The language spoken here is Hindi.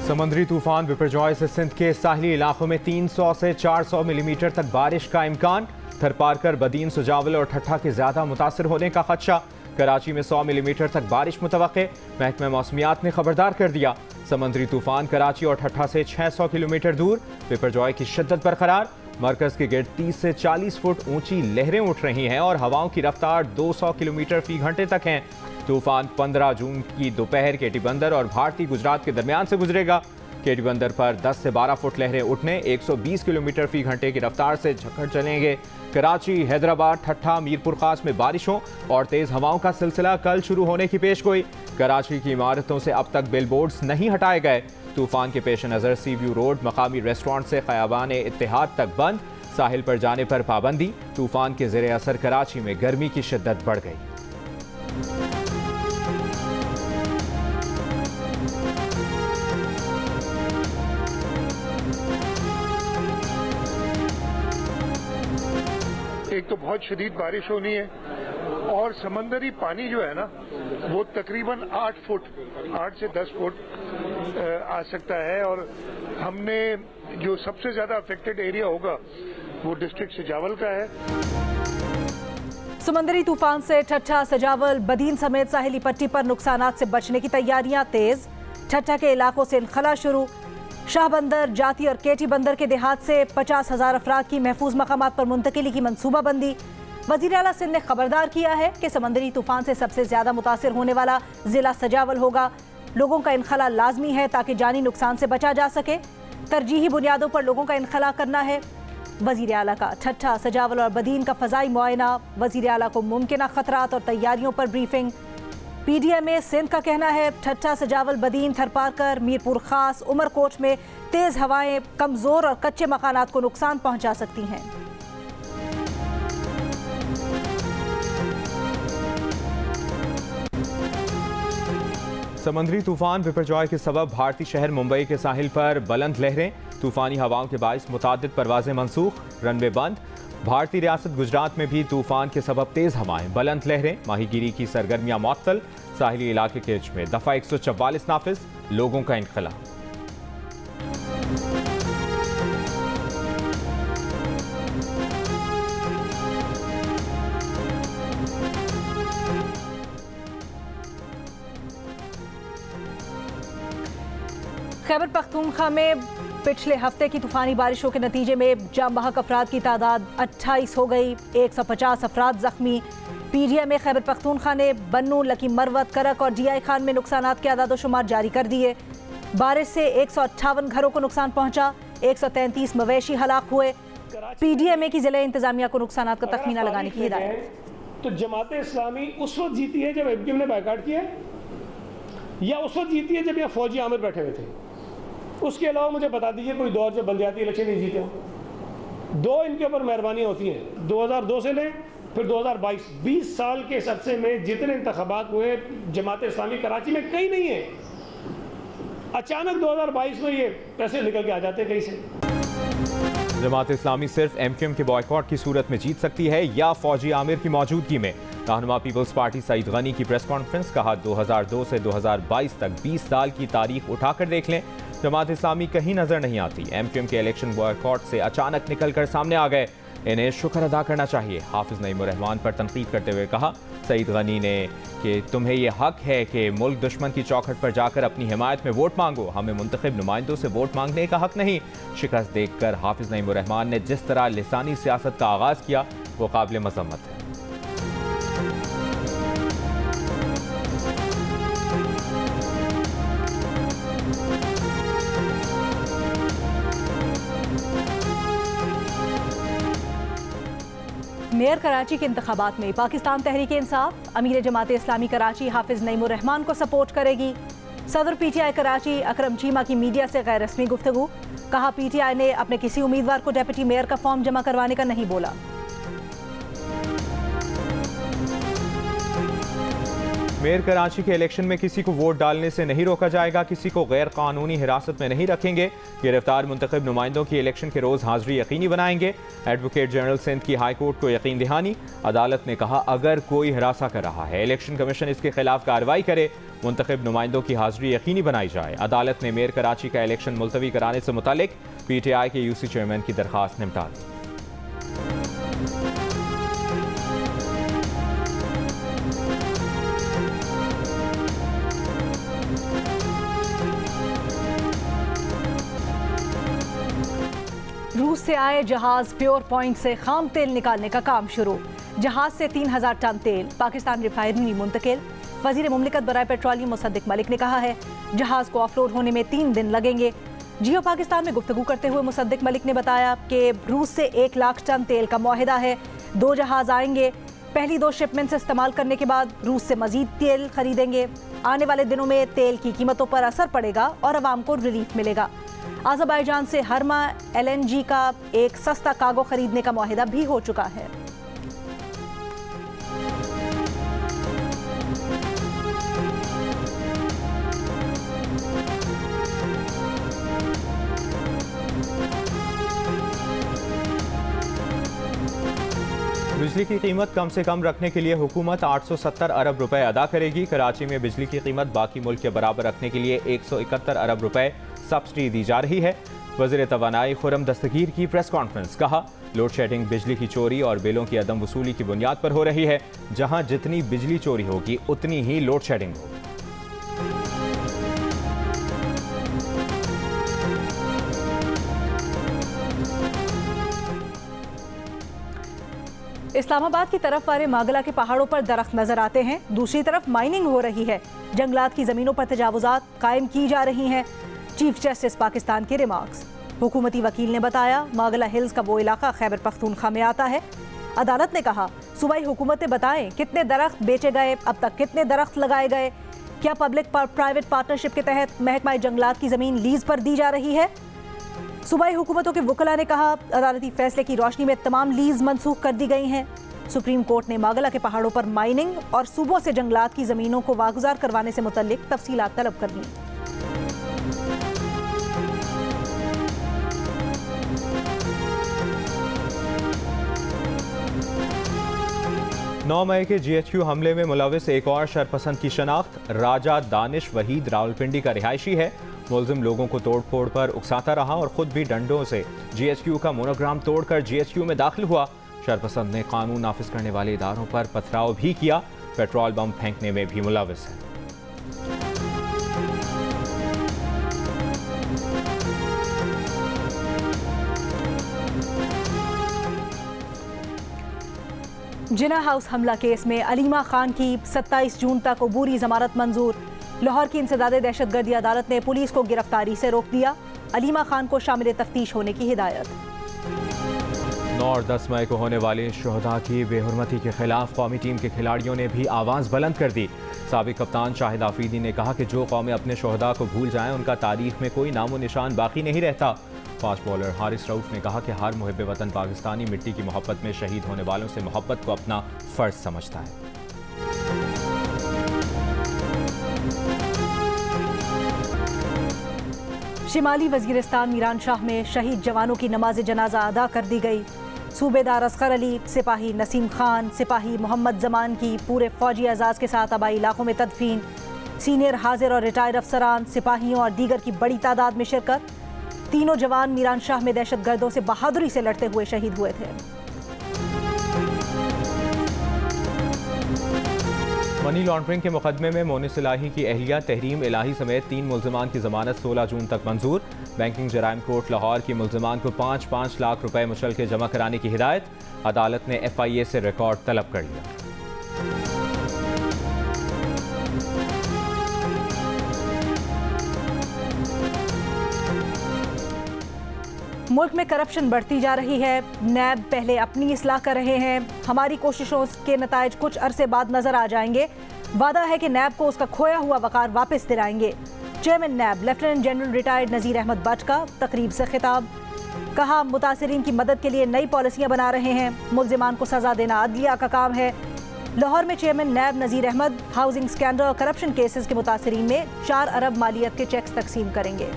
समुद्री तूफान बिपरजॉय से सिंध के साहली इलाकों में 300 से 400 मिलीमीटर तक बारिश का इम्कान। थरपारकर, बदीन, सुजावल और ठट्ठा के ज्यादा मुतासर होने का खदशा। कराची में 100 मिलीमीटर तक बारिश मुतवक्के। महकमा मौसमियात ने खबरदार कर दिया। समुद्री तूफान कराची और ठट्ठा से 600 किलोमीटर दूर। बिपरजॉय की शिद्दत बरकरार। मरकज के गिर्द 30 से 40 फुट ऊंची लहरें उठ रही हैं और हवाओं की रफ्तार 200 किलोमीटर फी घंटे तक है। तूफान 15 जून की दोपहर केटी बंदर और भारतीय गुजरात के दरमियान से गुजरेगा। केटी बंदर पर 10 से 12 फुट लहरें उठने 120 किलोमीटर फी घंटे की रफ्तार से झकड़ चलेंगे। कराची, हैदराबाद, ठट्ठा, मीरपुर खास में बारिशों और तेज हवाओं का सिलसिला कल शुरू होने की पेशगोई। कराची की इमारतों से अब तक बिलबोर्ड्स नहीं हटाए गए। तूफान के पेश नज़र सी व्यू रोड, मकामी रेस्टोरेंट से ख़याबान इत्तेहाद तक बंद। साहिल पर जाने पर पाबंदी। तूफान के ज़ेरे असर कराची में गर्मी की शिद्दत बढ़ गई। एक तो बहुत शदीद बारिश होनी है और समंदरी पानी जो है ना वो तकरीबन 8 से 10 फुट आ सकता है। और हमने जो सबसे ज्यादा अफेक्टेड एरिया होगा वो डिस्ट्रिक्ट सजावल का है। समंदरी तूफान से ठट्ठा, सजावल, बदीन समेत साहिली पट्टी पर नुकसानात से बचने की तैयारियां तेज। ठट्ठा के इलाकों से इनखला शुरू। शाह बंदर, जाती और केटी बंदर के देहात से 50,000 अफराद की महफूज मकामात पर मुंतकिली की मनसूबाबंदी। वज़ीर आला सिंध ने खबरदार किया है कि समंदरी तूफान से सबसे ज्यादा मुतासिर होने वाला जिला सजावल होगा। लोगों का इनखला लाजमी है ताकि जानी नुकसान से बचा जा सके। तरजीही बुनियादों पर लोगों का इनखला करना है। वज़ीर आला का ठट्ठा, सजावल और बदीन का फ़ज़ाई मुआयना। वज़ीर आला को मुमकिन खतरात और तैयारियों पर ब्रीफिंग। PDMA सिंध का कहना है ठट्ठा, सजावल, बदीन, थरपारकर, मीरपुर खास, उमरकोट में तेज हवाएं कमजोर और कच्चे मकानात को नुकसान पहुंचा सकती हैं। समुद्री तूफान बिपरजॉय के सबब भारतीय शहर मुंबई के साहिल पर बुलंद लहरें। तूफानी हवाओं के बाइस मुतादिद परवाजें मनसूख, रनवे बंद। भारतीय रियासत गुजरात में भी तूफान के सबब तेज हवाएं, बुलंद लहरें, माहीगीरी की सरगर्मियां मुअत्तल। साहिली इलाके के में दफा 144 नाफिज। लोगों का इनखला। खैबर पख्तूनख्वा में पिछले हफ्ते की तूफानी बारिशों के नतीजे में जाम बहक अफराद की तादाद 28 हो गई। 150 अफराद जख्मी। PDMA खैबर पख्तूनख्वा ने बन्नू, लकी मरवत, करक और DI खान में नुकसानात के आदाद-ओ-शुमार जारी कर दिए। बारिश से 158 घरों को नुकसान पहुंचा। 133 मवेशी हलाक हुए। PDMA की जिले इंतजामिया को नुकसानात का तखमीना लगाने की हिदायत। तो जमात इस्लामी उस वक्त जीती है जब MQM ने बायकाट किया, या उस वक्त जीती है जब यहाँ फौजी आमिर बैठे हुए थे? उसके अलावा मुझे बता दीजिए कोई दौर जब बलदियाती इलेक्शन नहीं जीते हो। दो इनके ऊपर मेहरबानियाँ होती हैं। 2002 से लें फिर 2022, 20 साल के इस अरसे में जितने इंतखाबात हुए जमात इस्लामी कराची में कहीं नहीं है। अचानक 2022 में ये पैसे निकल के आ जाते हैं कहीं से। जमात इस्लामी सिर्फ MQM के बॉयकॉट की सूरत में जीत सकती है या फौजी आमिर की मौजूदगी में। रहनुमा पीपल्स पार्टी सईद गनी की प्रेस कॉन्फ्रेंस। कहा 2002 से 2022 तक 20 साल की तारीख उठाकर देख लें, जमात इस्लामी कहीं नजर नहीं आती। MQM के इलेक्शन बॉयकॉट से अचानक निकलकर सामने आ गए। इन्हें शुक्र अदा करना चाहिए। हाफिज नईम उर रहमान पर तनकीद करते हुए कहा सईद गनी ने कि तुम्हें यह हक है कि मुल्क दुश्मन की चौखट पर जाकर अपनी हिमायत में वोट मांगो, हमें मुंतखब नुमाइंदों से वोट मांगने का हक नहीं। शिकस्त देखकर हाफिज नईम उर रहमान ने जिस तरह लिसानी सियासत का आगाज किया वो काबिल मजम्मत है। मेयर कराची के इंतखाबात में पाकिस्तान तहरीक इंसाफ अमीर जमात इस्लामी कराची हाफिज नईम उर रहमान को सपोर्ट करेगी। सदर PTI कराची अकरम चीमा की मीडिया से गैर रस्मी गुफ्तगू। कहा PTI ने अपने किसी उम्मीदवार को डेप्यूटी मेयर का फॉर्म जमा करवाने का नहीं बोला। मेयर कराची के इलेक्शन में किसी को वोट डालने से नहीं रोका जाएगा, किसी को गैर कानूनी हिरासत में नहीं रखेंगे। गिरफ्तार मुंतखब नुमाइंदों की इलेक्शन के रोज़ हाजिरी यकीनी बनाएंगे। एडवोकेट जनरल सिंध की हाई कोर्ट को यकीन दहानी। अदालत ने कहा अगर कोई हिरासा कर रहा है इलेक्शन कमीशन इसके खिलाफ कार्रवाई करे, मुंतखब नुमाइंदों की हाजिरी यकीनी बनाई जाए। अदालत ने मेयर कराची का इलेक्शन मुलतवी कराने से मुतालिक PTI के UC चेयरमैन की दरख्वास्त निपटा दी। रूस से आए जहाज प्योर पॉइंट से खाम तेल निकालने का काम शुरू। जहाज से 3000 टन तेल पाकिस्तान रिफाइनरी में मुंतकिल। वजीर मुमलिकत बराए पेट्रोलियम मुसद्दिक मलिक ने कहा है जहाज को ऑफलोड होने में 3 दिन लगेंगे। जियो पाकिस्तान में गुफ्तगू करते हुए मुसद्दिक मलिक ने बताया कि रूस से 1 लाख टन तेल का मुआहिदा है। 2 जहाज आएंगे। पहली 2 शिपमेंट इस्तेमाल करने के बाद रूस से मजीद तेल खरीदेंगे। आने वाले दिनों में तेल की कीमतों पर असर पड़ेगा और अवाम को रिलीफ मिलेगा। अज़रबैजान से हरमा LNG का एक सस्ता कार्गो खरीदने का मुआहिदा भी हो चुका है। बिजली की कीमत कम से कम रखने के लिए हुकूमत 870 अरब रुपए अदा करेगी। कराची में बिजली की कीमत बाकी मुल्क के बराबर रखने के लिए 171 अरब रुपए सब्सिडी दी जा रही है। वज़ीर तवानाई खुर्रम दस्तगीर की प्रेस कॉन्फ्रेंस। कहा लोड शेडिंग बिजली की चोरी और बिलों की अदम वसूली की बुनियाद पर हो रही है। जहां जितनी बिजली चोरी होगी उतनी ही लोड शेडिंग होगी। इस्लामाबाद की तरफ वाले मागला के पहाड़ों पर दरख्त नजर आते हैं, दूसरी तरफ माइनिंग हो रही है। जंगलात की जमीनों पर तजावुजात कायम की जा रही हैं। चीफ जस्टिस पाकिस्तान के रिमार्क्स। हुकूमती वकील ने बताया मागला हिल्स का वो इलाका खैबर पख्तूनख्वा में आता है। अदालत ने कहा सूबाई हुकूमतें बताएं कितने दरख्त बेचे गए, अब तक कितने दरख्त लगाए गए, क्या पब्लिक प्राइवेट पार्टनरशिप के तहत महकमा जंगलात की जमीन लीज पर दी जा रही है। सूबाई हुकूमतों के वकला ने कहा अदालती फैसले की रोशनी में तमाम लीज मनसूख कर दी गई हैं। सुप्रीम कोर्ट ने मागला के पहाड़ों पर माइनिंग और सूबों से जंगलात की जमीनों को वागुजार करवाने से मुतल्लिक तफसीलात तलब कर ली। 9 मई के GHQ हमले में मुलविस एक और शरपसंद की शनाख्त। राजा दानिश वहीद रावलपिंडी का रिहायशी है। मुलजिम लोगों को तोड़ फोड़ पर उकसाता रहा और खुद भी डंडों से GHQ का मोनोग्राम तोड़कर GHQ में दाखिल हुआ। शरपसंद ने कानून नाफिज करने वाले इदारों पर पथराव भी किया। पेट्रोल बम फेंकने में भी मुलविस है। जिना हाउस हमला केस में अलीमा खान की 27 जून तक अबूरी जमानत मंजूर। लाहौर की इंसदादे दहशतगर्दी अदालत ने पुलिस को गिरफ्तारी से रोक दिया। अलीमा खान को शामिल तफ्तीश होने की हिदायत। 9 और 10 मई को होने वाले शोहदा की बेहुरमती के खिलाफ कौमी टीम के खिलाड़ियों ने भी आवाज़ बुलंद कर दी। साबिक कप्तान शाहिद आफरीदी ने कहा कि जो कौमें अपने शोहदा को भूल जाएं उनका तारीख में कोई नामो निशान बाकी नहीं रहता। फास्ट बॉलर हारिस रऊफ ने कहा कि हर मुहिब वतन पाकिस्तानी मिट्टी की मोहब्बत में शहीद होने वालों से मोहब्बत को अपना फ़र्ज समझता है। शिमाली वज़ीरिस्तान मीरान शाह में शहीद जवानों की नमाज जनाजा अदा कर दी गई। सूबेदार असगर अली, सिपाही नसीम खान, सिपाही मोहम्मद जमान की पूरे फौजी एजाज़ के साथ आबाई इलाकों में तदफीन। सीनियर हाजिर और रिटायर्ड अफसरान, सिपाहियों और दीगर की बड़ी तादाद में शिरकत। तीनों जवान मीरान शाह में दहशतगर्दों से बहादुरी से लड़ते हुए शहीद हुए थे। मनी लॉन्ड्रिंग के मुकदमे में मोनिस इलाही की अहलिया तहरीम इलाही समेत 3 मुल्जिमान की जमानत 16 जून तक मंजूर। बैंकिंग जराइम कोर्ट लाहौर की मुल्जिमान को 5-5 लाख रुपए मुचल के जमा कराने की हिदायत। अदालत ने FIA से रिकॉर्ड तलब कर लिया। मुल्क में करप्शन बढ़ती जा रही है। नैब पहले अपनी इस्लाह कर रहे हैं। हमारी कोशिशों के नतायज कुछ अरसे बाद नजर आ जाएंगे। वादा है कि नैब को उसका खोया हुआ वकार वापस दिलाएंगे। Chairman NAB lieutenant general retired Nazir Ahmed Butt का तकरीब से खिताब। कहा मुतासिरीन की मदद के लिए नई पॉलिसियां बना रहे हैं। मुल्जिमान को सजा देना अदलिया का काम है। लाहौर में चेयरमैन नैब नज़ीर अहमद हाउसिंग स्कैंडल और करप्शन केसेस के मुतासरीन में 4 अरब मालियत के चेक्स तकसीम करेंगे।